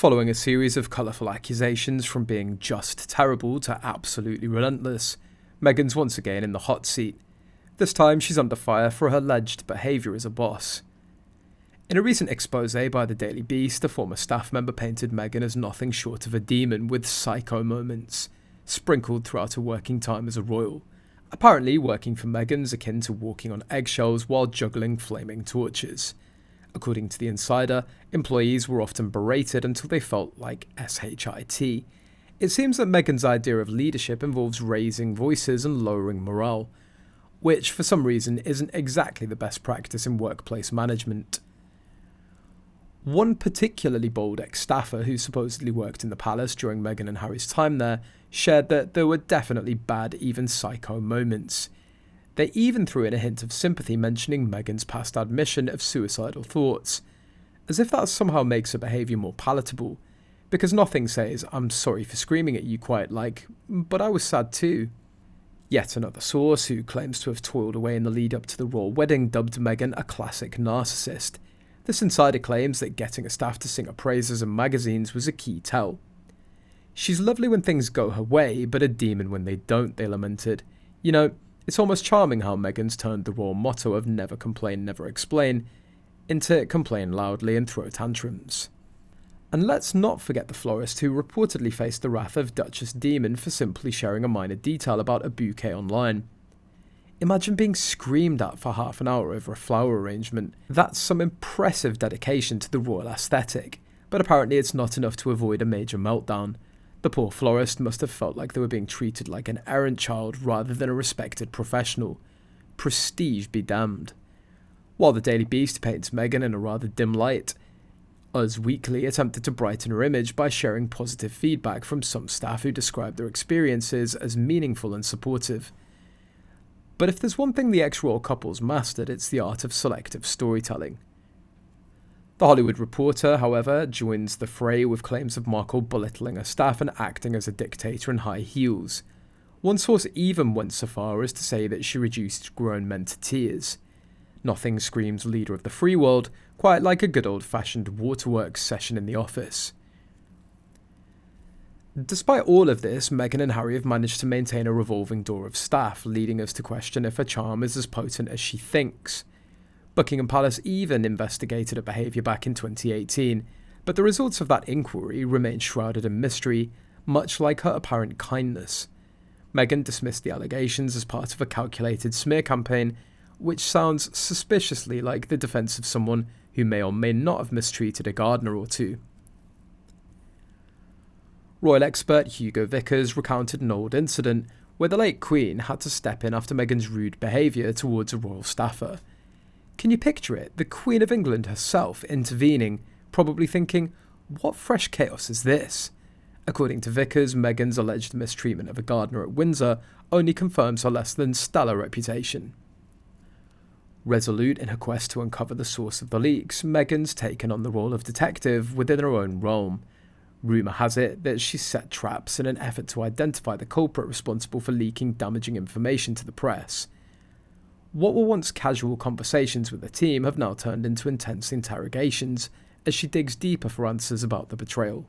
Following a series of colourful accusations from being just terrible to absolutely relentless, Meghan's once again in the hot seat. This time she's under fire for her alleged behaviour as a boss. In a recent expose by the Daily Beast, a former staff member painted Meghan as nothing short of a demon with psycho moments, sprinkled throughout her working time as a royal. Apparently, working for Meghan's akin to walking on eggshells while juggling flaming torches. According to The Insider, employees were often berated until they felt like SHIT. It seems that Meghan's idea of leadership involves raising voices and lowering morale, which for some reason isn't exactly the best practice in workplace management. One particularly bold ex-staffer who supposedly worked in the palace during Meghan and Harry's time there shared that there were definitely bad, even psycho moments. They even threw in a hint of sympathy mentioning Meghan's past admission of suicidal thoughts, as if that somehow makes her behaviour more palatable, because nothing says, "I'm sorry for screaming at you," quite like, "but I was sad too." Yet another source, who claims to have toiled away in the lead up to the royal wedding, dubbed Meghan a classic narcissist. This insider claims that getting a staff to sing her praises in magazines was a key tell. "She's lovely when things go her way, but a demon when they don't," they lamented. You know, it's almost charming how Meghan's turned the royal motto of never complain, never explain, into complain loudly and throw tantrums. And let's not forget the florist who reportedly faced the wrath of Duchess Demon for simply sharing a minor detail about a bouquet online. Imagine being screamed at for half an hour over a flower arrangement. That's some impressive dedication to the royal aesthetic, but apparently it's not enough to avoid a major meltdown. The poor florist must have felt like they were being treated like an errant child rather than a respected professional. Prestige be damned. While the Daily Beast paints Meghan in a rather dim light, Us Weekly attempted to brighten her image by sharing positive feedback from some staff who described their experiences as meaningful and supportive. But if there's one thing the ex-royal couple's mastered, it's the art of selective storytelling. The Hollywood Reporter, however, joins the fray with claims of Markle belittling her staff and acting as a dictator in high heels. One source even went so far as to say that she reduced grown men to tears. Nothing screams leader of the free world, quite like a good old-fashioned waterworks session in the office. Despite all of this, Meghan and Harry have managed to maintain a revolving door of staff, leading us to question if her charm is as potent as she thinks. Buckingham Palace even investigated her behaviour back in 2018, but the results of that inquiry remain shrouded in mystery, much like her apparent kindness. Meghan dismissed the allegations as part of a calculated smear campaign, which sounds suspiciously like the defence of someone who may or may not have mistreated a gardener or two. Royal expert Hugo Vickers recounted an old incident where the late Queen had to step in after Meghan's rude behaviour towards a royal staffer. Can you picture it? The Queen of England herself intervening, probably thinking, what fresh chaos is this? According to Vickers, Meghan's alleged mistreatment of a gardener at Windsor only confirms her less than stellar reputation. Resolute in her quest to uncover the source of the leaks, Meghan's taken on the role of detective within her own realm. Rumour has it that she set traps in an effort to identify the culprit responsible for leaking damaging information to the press. What were once casual conversations with the team have now turned into intense interrogations as she digs deeper for answers about the betrayal.